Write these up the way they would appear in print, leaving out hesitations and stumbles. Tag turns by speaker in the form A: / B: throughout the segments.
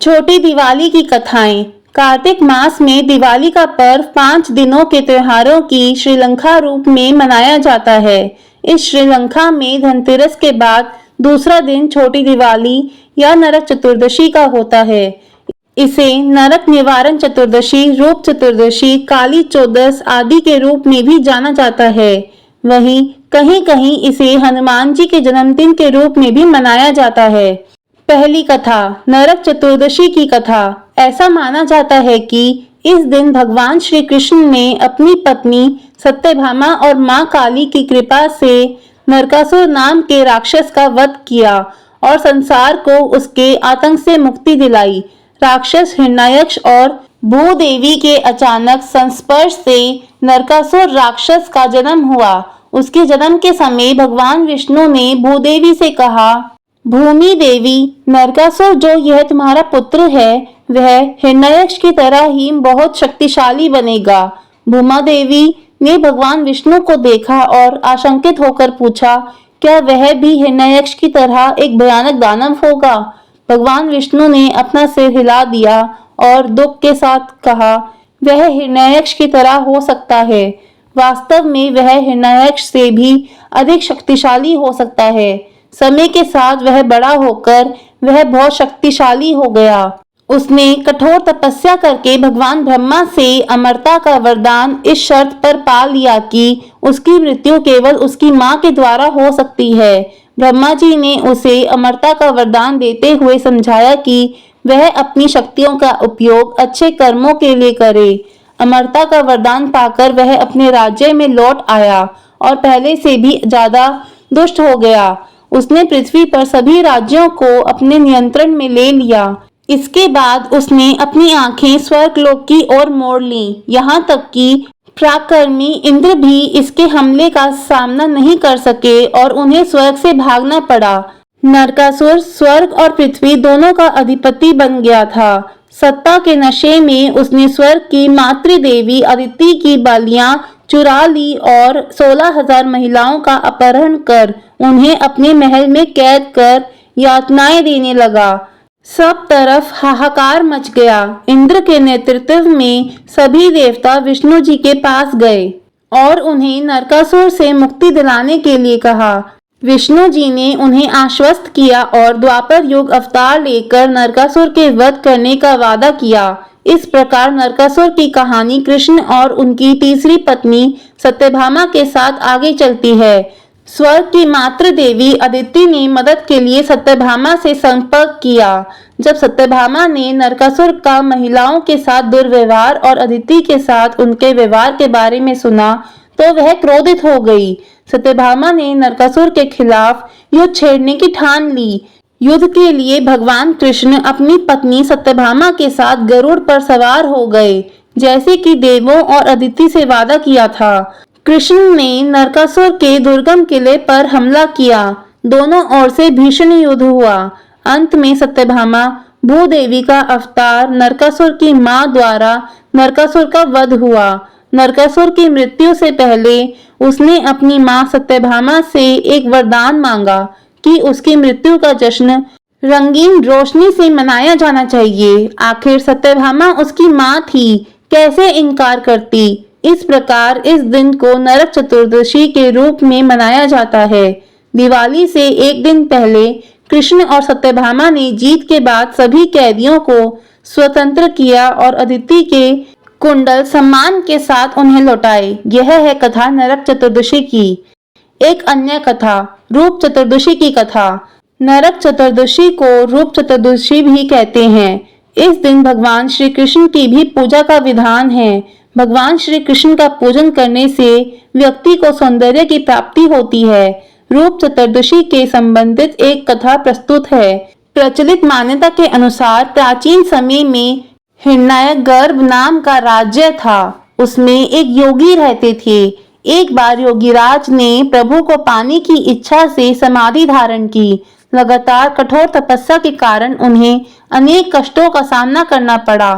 A: छोटी दिवाली की कथाएं। कार्तिक मास में दिवाली का पर्व 5 दिनों के त्योहारों की श्रीलंका रूप में मनाया जाता है। इस श्रीलंका में धनतेरस के बाद दूसरा दिन छोटी दिवाली या नरक चतुर्दशी का होता है। इसे नरक निवारण चतुर्दशी, रूप चतुर्दशी, काली चौदस आदि के रूप में भी जाना जाता है। वहीं कहीं कहीं इसे हनुमान जी के जन्मदिन के रूप में भी मनाया जाता है। पहली कथा, नरक चतुर्दशी की कथा। ऐसा माना जाता है कि इस दिन भगवान श्री कृष्ण ने अपनी पत्नी सत्यभामा और मां काली की कृपा से नरकासुर नाम के राक्षस का वध किया और संसार को उसके आतंक से मुक्ति दिलाई। राक्षस हिरण्यक्ष और भूदेवी के अचानक संस्पर्श से नरकासुर राक्षस का जन्म हुआ। उसके जन्म के समय भगवान विष्णु ने भूदेवी से कहा, भूमि देवी, नरकासुर जो यह तुम्हारा पुत्र है वह हिरण्यक्ष की तरह ही बहुत शक्तिशाली बनेगा। भूमा देवी ने भगवान विष्णु को देखा और आशंकित होकर पूछा, क्या वह भी हिरण्यक्ष की तरह एक भयानक दानव होगा? भगवान विष्णु ने अपना सिर हिला दिया और दुख के साथ कहा, वह हिरण्यक्ष की तरह हो सकता है। वास्तव में वह हिरण्यक्ष से भी अधिक शक्तिशाली हो सकता है। समय के साथ वह बड़ा होकर वह बहुत शक्तिशाली हो गया। उसने कठोर तपस्या करके भगवान ब्रह्मा से अमरता का वरदान इस शर्त पर पा लिया कि उसकी मृत्यु केवल उसकी मां के द्वारा हो सकती है। ब्रह्मा जी ने उसे अमरता का वरदान देते हुए समझाया कि वह अपनी शक्तियों का उपयोग अच्छे कर्मों के लिए करे। अमरता का वरदान पाकर वह अपने राज्य में लौट आया और पहले से भी ज्यादा दुष्ट हो गया। उसने पृथ्वी पर सभी राज्यों को अपने नियंत्रण में ले लिया। इसके बाद उसने अपनी आंखें स्वर्गलोक की ओर मोड़ ली। यहाँ तक कि पराक्रमी इंद्र भी इसके हमले का सामना नहीं कर सके और उन्हें स्वर्ग से भागना पड़ा। नरकासुर स्वर्ग और पृथ्वी दोनों का अधिपति बन गया था। सत्ता के नशे में उसने स्वर्ग की मातृदेवी अदिति की बालियां चुरा ली और 16,000 महिलाओं का अपहरण कर उन्हें अपने महल में कैद कर यातनाएं देने लगा। सब तरफ हाहाकार मच गया। इंद्र के नेतृत्व में सभी देवता विष्णु जी के पास गए और उन्हें नरकासुर से मुक्ति दिलाने के लिए कहा। विष्णु जी ने उन्हें आश्वस्त किया और द्वापर युग अवतार लेकर नरकासुर के वध करने का वादा किया। इस प्रकार नरकासुर की कहानी कृष्ण और उनकी तीसरी पत्नी सत्यभामा के साथ आगे चलती है। स्वर्ग की मातृ देवी अदिति ने मदद के लिए सत्यभामा से संपर्क किया। जब सत्यभामा ने नरकासुर का महिलाओं के साथ दुर्व्यवहार और अदिति के साथ उनके व्यवहार के बारे में सुना तो वह क्रोधित हो गई। सत्यभामा ने नरकासुर के खिलाफ युद्ध छेड़ने की ठान ली। युद्ध के लिए भगवान कृष्ण अपनी पत्नी सत्यभामा के साथ गरुड़ पर सवार हो गए, जैसे कि देवों और अदिति से वादा किया था। कृष्ण ने नरकासुर के दुर्गम किले पर हमला किया। दोनों ओर से भीषण युद्ध हुआ। अंत में सत्यभामा भूदेवी का अवतार नरकासुर की मां द्वारा नरकासुर का वध हुआ। नरकासुर की मृत्यु से पहले उसने अपनी मां सत्यभामा से एक वरदान मांगा कि उसकी मृत्यु का जश्न रंगीन रोशनी से मनाया जाना चाहिए। आखिर सत्यभामा उसकी मां थी, कैसे इनकार करती। इस प्रकार इस दिन को नरक चतुर्दशी के रूप में मनाया जाता है। दिवाली से एक दिन पहले कृष्ण और सत्यभामा ने जीत के बाद सभी कैदियों को स्वतंत्र किया और अदिति के कुंडल सम्मान के साथ उन्हें लौटाए। यह है कथा नरक चतुर्दशी की। एक अन्य कथा, रूप चतुर्दशी की कथा। नरक चतुर्दशी को रूप चतुर्दशी भी कहते हैं। इस दिन भगवान श्री कृष्ण की भी पूजा का विधान है। भगवान श्री कृष्ण का पूजन करने से व्यक्ति को सौंदर्य की प्राप्ति होती है। रूप चतुर्दशी के संबंधित एक कथा प्रस्तुत है। प्रचलित मान्यता के अनुसार प्राचीन समय में हिरण्यगर्भ नाम का राज्य था। उसमें एक योगी रहते थे। एक बार योगीराज ने प्रभु को पाने की इच्छा से समाधि धारण की। लगातार कठोर तपस्या के कारण उन्हें अनेक कष्टों का सामना करना पड़ा।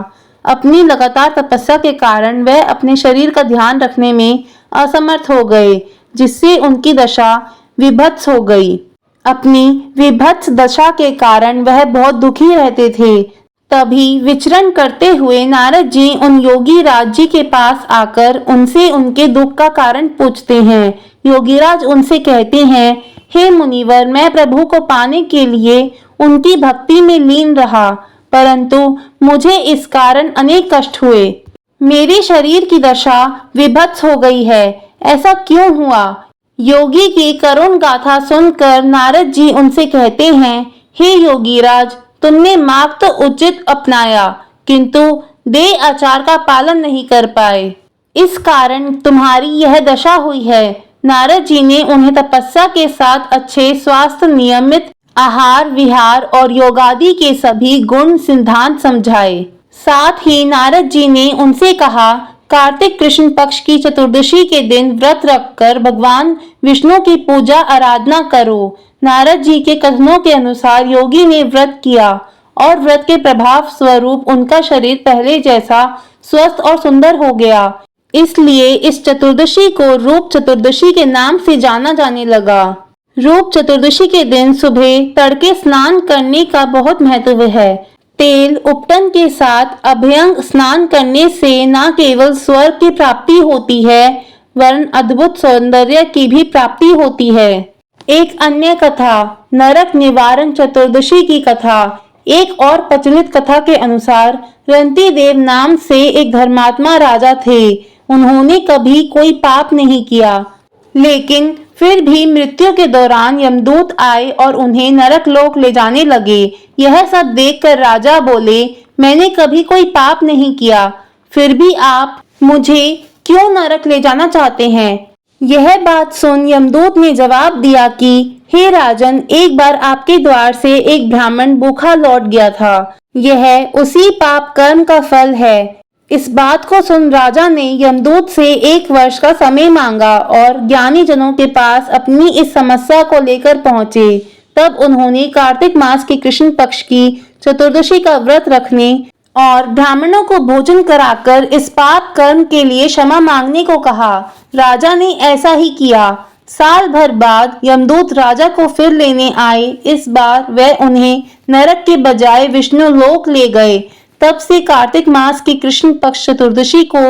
A: अपनी लगातार तपस्या के कारण वह अपने शरीर का ध्यान रखने में असमर्थ हो गए, जिससे उनकी दशा विभत्स हो गई। अपनी विभत्स दशा के कारण वह बहुत दुखी रहते थे। तभी विचरण करते हुए नारद जी उन योगी राज जी के पास आकर उनसे उनके दुख का कारण पूछते हैं। योगीराज उनसे कहते हैं, हे मुनिवर, मैं प्रभु को पाने के लिए उनकी भक्ति में लीन रहा, परंतु मुझे इस कारण अनेक कष्ट हुए। मेरे शरीर की दशा विभत्स हो गई है। ऐसा क्यों हुआ? योगी की करुण गाथा सुनकर नारद जी उनसे कहते हैं, हे योगीराज, तुमने मार्ग तो उचित अपनाया, किंतु देह आचार का पालन नहीं कर पाए, इस कारण तुम्हारी यह दशा हुई है। नारद जी ने उन्हें तपस्या के साथ अच्छे स्वास्थ्य, नियमित आहार विहार और योगादि के सभी गुण सिद्धांत समझाए। साथ ही नारद जी ने उनसे कहा, कार्तिक कृष्ण पक्ष की चतुर्दशी के दिन व्रत रखकर भगवान विष्णु की पूजा आराधना करो। नारद जी के कथनों के अनुसार योगी ने व्रत किया और व्रत के प्रभाव स्वरूप उनका शरीर पहले जैसा स्वस्थ और सुंदर हो गया। इसलिए इस चतुर्दशी को रूप चतुर्दशी के नाम से जाना जाने लगा। रूप चतुर्दशी के दिन सुबह तड़के स्नान करने का बहुत महत्व है। तेल उपटन के साथ अभ्यंग स्नान करने से न केवल स्वर्ग की प्राप्ति होती है, वरन अद्भुत सौंदर्य की भी प्राप्ति होती है। एक अन्य कथा, नरक निवारण चतुर्दशी की कथा। एक और प्रचलित कथा के अनुसार रंती देव नाम से एक धर्मात्मा राजा थे। उन्होंने कभी कोई पाप नहीं किया, लेकिन फिर भी मृत्यु के दौरान यमदूत आए और उन्हें नरक लोक ले जाने लगे। यह सब देखकर राजा बोले, मैंने कभी कोई पाप नहीं किया, फिर भी आप मुझे क्यों नरक ले जाना चाहते हैं? यह बात सुन यमदूत ने जवाब दिया कि हे राजन, एक बार आपके द्वार से एक ब्राह्मण भूखा लौट गया था। यह उसी पाप कर्म का फल है। इस बात को सुन राजा ने यमदूत से 1 वर्ष का समय मांगा और ज्ञानी जनों के पास अपनी इस समस्या को लेकर पहुंचे। तब उन्होंने कार्तिक मास के कृष्ण पक्ष की चतुर्दशी का व्रत रखने और ब्राह्मणों को भोजन कराकर इस पाप कर्म के लिए क्षमा मांगने को कहा। राजा ने ऐसा ही किया। साल भर बाद यमदूत राजा को फिर लेने आए। इस बार वह उन्हें नरक के बजाय विष्णु लोक ले गए। तब से कार्तिक मास की कृष्ण पक्ष चतुर्दशी को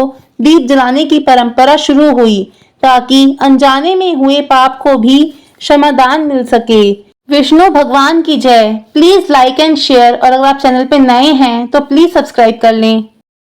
A: दीप जलाने की परंपरा शुरू हुई, ताकि अनजाने में हुए पाप को भी क्षमादान मिल सके। विष्णु भगवान की जय। प्लीज लाइक एंड शेयर, और अगर आप चैनल पे नए हैं तो प्लीज सब्सक्राइब कर लें।